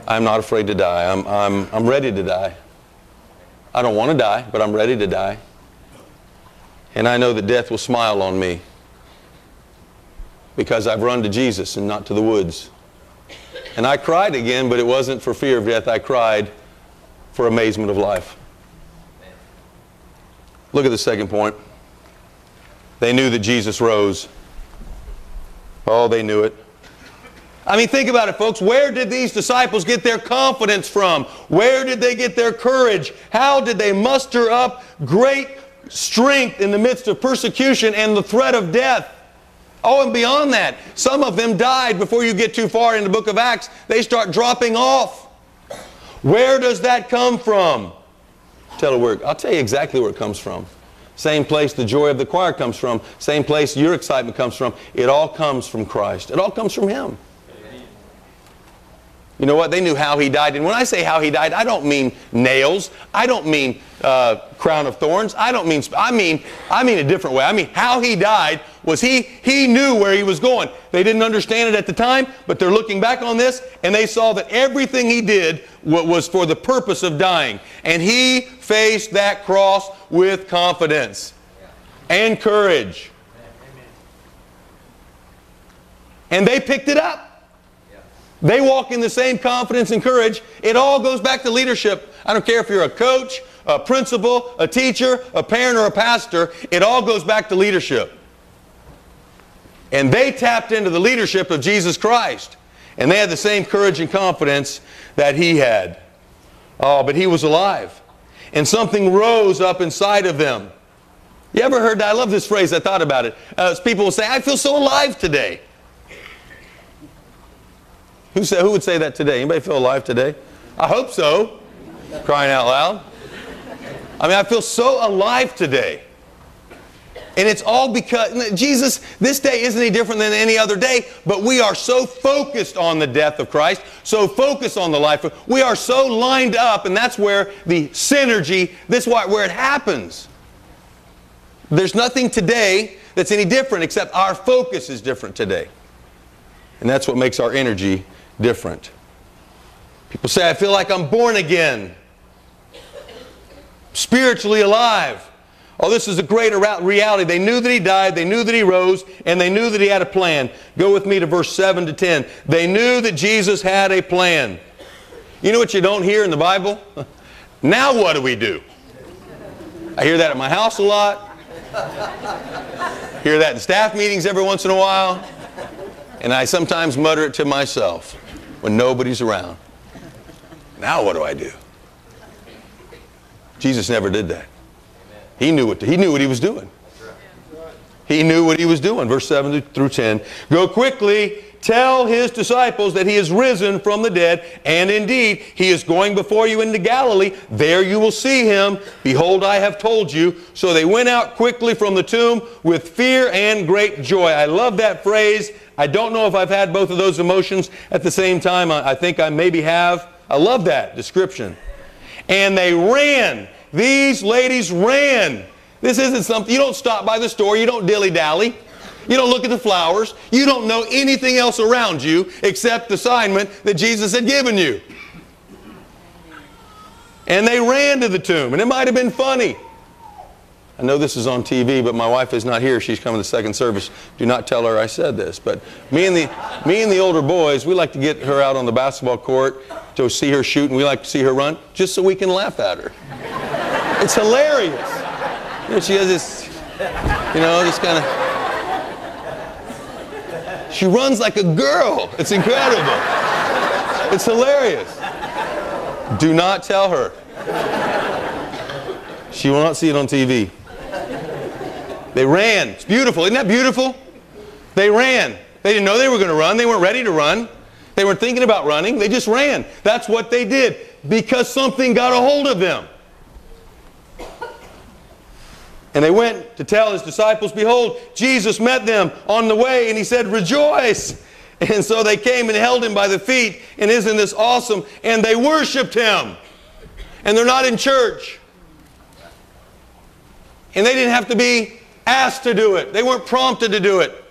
I'm not afraid to die. I'm ready to die. I don't want to die, but I'm ready to die. And I know that death will smile on me because I've run to Jesus and not to the woods. And I cried again, but it wasn't for fear of death. I cried for amazement of life. Look at the second point. They knew that Jesus rose. Oh, they knew it. I mean, think about it, folks. Where did these disciples get their confidence from? Where did they get their courage? How did they muster up great strength in the midst of persecution and the threat of death? Oh, and beyond that, some of them died before you get too far in the book of Acts. They start dropping off. Where does that come from? I'll tell you exactly where it comes from. Same place the joy of the choir comes from. Same place your excitement comes from. It all comes from Christ. It all comes from Him. You know what? They knew how He died. And when I say how He died, I don't mean nails. I don't mean crown of thorns. I mean a different way. I mean how He died was He knew where He was going. They didn't understand it at the time, but they're looking back on this and they saw that everything He did was for the purpose of dying. And He faced that cross with confidence and courage. And they picked it up. They walk in the same confidence and courage. It all goes back to leadership. I don't care if you're a coach, a principal, a teacher, a parent, or a pastor. It all goes back to leadership. And they tapped into the leadership of Jesus Christ. And they had the same courage and confidence that He had. Oh, but He was alive. And something rose up inside of them. You ever heard that? I love this phrase. I thought about it. People will say, I feel so alive today. Who would say that today? Anybody feel alive today? I hope so. Crying out loud. I mean, I feel so alive today. And it's all because Jesus, this day isn't any different than any other day, but we are so focused on the death of Christ, so focused on the life of, we are so lined up, and that's where the synergy, where it happens. There's nothing today that's any different except our focus is different today. And that's what makes our energy different. People say, I feel like I'm born again. Spiritually alive. Oh, this is a great reality. They knew that He died, they knew that He rose, and they knew that He had a plan. Go with me to verse 7 to 10. They knew that Jesus had a plan. You know what you don't hear in the Bible? Now what do we do? I hear that at my house a lot. Hear that in staff meetings every once in a while. And I sometimes mutter it to myself when nobody's around. Now what do I do? Jesus never did that. He knew what He was doing. He knew what He was doing. Verse 7 through 10. Go quickly, tell His disciples that He is risen from the dead, and indeed He is going before you into Galilee. There you will see Him. Behold, I have told you. So they went out quickly from the tomb with fear and great joy. I love that phrase. I don't know if I've had both of those emotions at the same time. I think I maybe have. I love that description. And they ran. These ladies ran. This isn't something, you don't stop by the store, you don't dilly-dally. You don't look at the flowers. You don't know anything else around you except the assignment that Jesus had given you. And they ran to the tomb. And it might have been funny. I know this is on TV, but my wife is not here. She's coming to second service. Do not tell her I said this. But me and the older boys, we like to get her out on the basketball court to see her shoot, and we like to see her run just so we can laugh at her. It's hilarious. You know, she has this, this kind of... She runs like a girl. It's incredible. It's hilarious. Do not tell her. She will not see it on TV. They ran. It's beautiful. Isn't that beautiful? They ran. They didn't know they were going to run. They weren't ready to run. They weren't thinking about running. They just ran. That's what they did because something got a hold of them. And they went to tell His disciples, behold, Jesus met them on the way, and He said, rejoice. And so they came and held Him by the feet, and isn't this awesome? And they worshiped Him. And they're not in church. And they didn't have to be asked to do it. They weren't prompted to do it.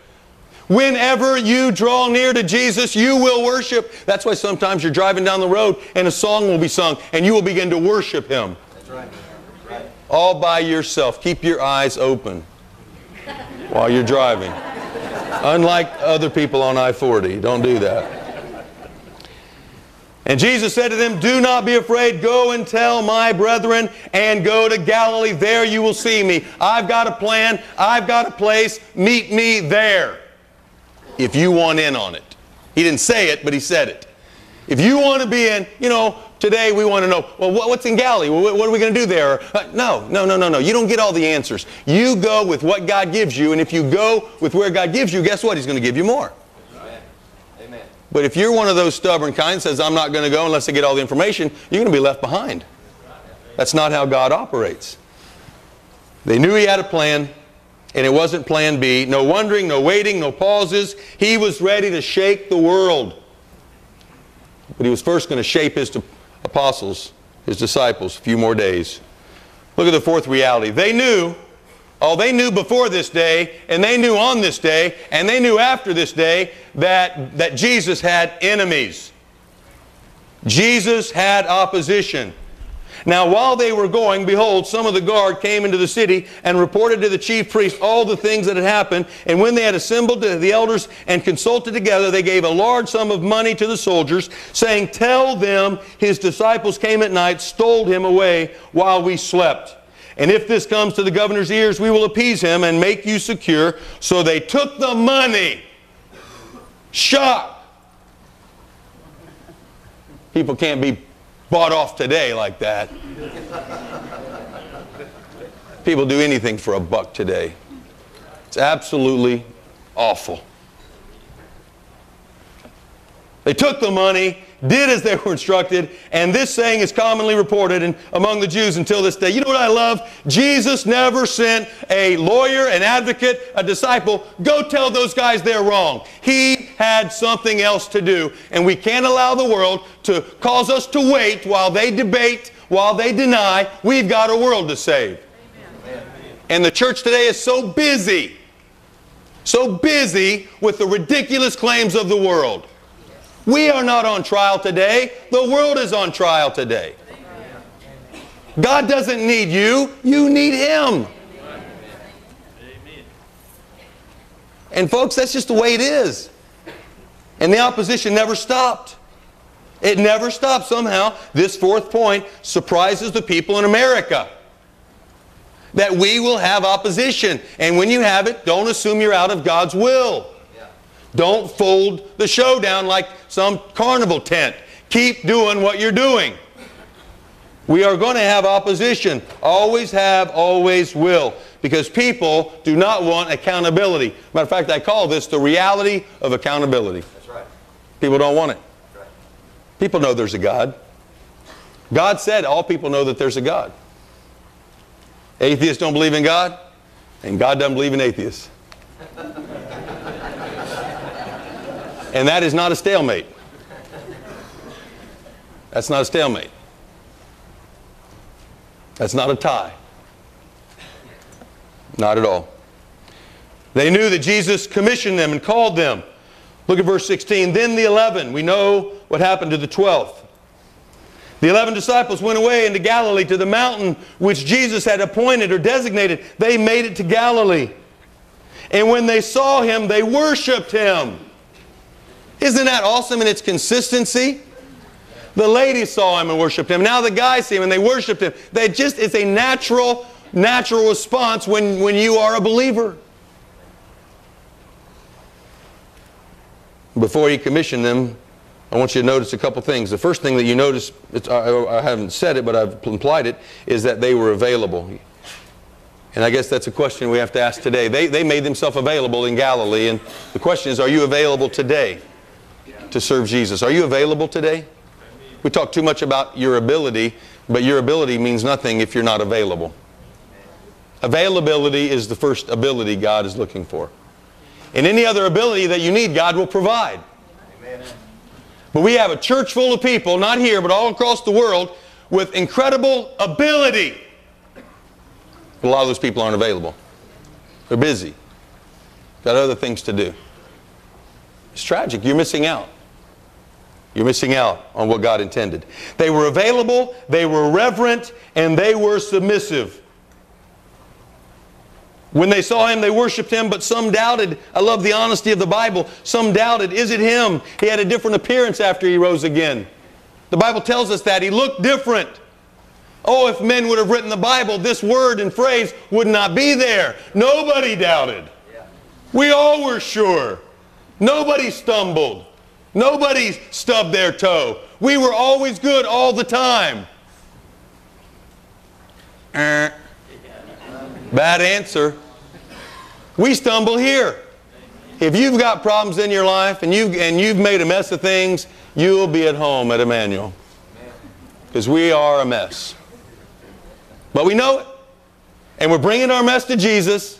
Whenever you draw near to Jesus, you will worship. That's why sometimes you're driving down the road and a song will be sung and you will begin to worship Him. That's right. Right. All by yourself. Keep your eyes open while you're driving. Unlike other people on I-40. Don't do that. And Jesus said to them, do not be afraid. Go and tell my brethren and go to Galilee. There you will see me. I've got a plan. I've got a place. Meet me there. If you want in on it. He didn't say it, but He said it. If you want to be in, you know, today we want to know, well, what's in Galilee? What are we going to do there? No. You don't get all the answers. You go with what God gives you, and if you go with where God gives you, guess what? He's going to give you more. Amen. Amen. But if you're one of those stubborn kinds that says, I'm not going to go unless I get all the information, you're going to be left behind. That's not how God operates. They knew He had a plan, and it wasn't plan B. No wondering, no waiting, no pauses. He was ready to shake the world. But He was first going to shape His apostles, His disciples, a few more days. Look at the fourth reality. They knew before this day, and they knew on this day, and they knew after this day that Jesus had enemies. Jesus had opposition. Now while they were going, behold, some of the guard came into the city and reported to the chief priest all the things that had happened. And when they had assembled the elders and consulted together, they gave a large sum of money to the soldiers, saying, tell them His disciples came at night, stole Him away while we slept. And if this comes to the governor's ears, we will appease him and make you secure. So they took the money. Shock. People can't be bought off today like that. People do anything for $1 today. It's absolutely awful. They took the money, did as they were instructed, and this saying is commonly reported among the Jews until this day. You know what I love? Jesus never sent a lawyer, an advocate, a disciple, go tell those guys they're wrong. He had something else to do, and we can't allow the world to cause us to wait while they debate, while they deny. We've got a world to save. Amen. And the church today is so busy with the ridiculous claims of the world. We are not on trial today. The world is on trial today. God doesn't need you. You need Him. And folks, that's just the way it is. And the opposition never stopped. It never stopped. Somehow, this fourth point surprises the people in America. That we will have opposition. And when you have it, don't assume you're out of God's will. Don't fold the show down like some carnival tent. Keep doing what you're doing. We are going to have opposition. Always have, always will. Because people do not want accountability. Matter of fact, I call this the reality of accountability. That's right. People don't want it. That's right. People know there's a God. God said all people know that there's a God. Atheists don't believe in God, and God doesn't believe in atheists. And that is not a stalemate. That's not a stalemate. That's not a tie. Not at all. They knew that Jesus commissioned them and called them. Look at verse 16. Then the 11, we know what happened to the 12th. The 11 disciples went away into Galilee to the mountain which Jesus had appointed or designated. They made it to Galilee. And when they saw Him, they worshiped Him. Isn't that awesome in its consistency? The ladies saw Him and worshiped Him. Now the guys see Him and they worshiped Him. It's a natural response when you are a believer. Before He commissioned them, I want you to notice a couple things. The first thing that you notice, I haven't said it, but I've implied it, is that they were available. And I guess that's a question we have to ask today. They made themselves available in Galilee, and the question is, are you available today to serve Jesus? Are you available today? We talk too much about your ability, but your ability means nothing if you're not available. Availability is the first ability God is looking for. And any other ability that you need, God will provide. Amen. But we have a church full of people, not here, but all across the world, with incredible ability. But a lot of those people aren't available. They're busy. Got other things to do. It's tragic. You're missing out. You're missing out on what God intended. They were available, they were reverent, and they were submissive. When they saw him, they worshiped him, but some doubted. I love the honesty of the Bible. Some doubted, is it him? He had a different appearance after he rose again. The Bible tells us that. He looked different. Oh, if men would have written the Bible, this word and phrase would not be there. Nobody doubted. We all were sure. Nobody stumbled. Nobody stubbed their toe. We were always good all the time. Bad answer. We stumble here. If you've got problems in your life and you've made a mess of things, you'll be at home at Emmanuel. Because we are a mess. But we know it. And we're bringing our mess to Jesus.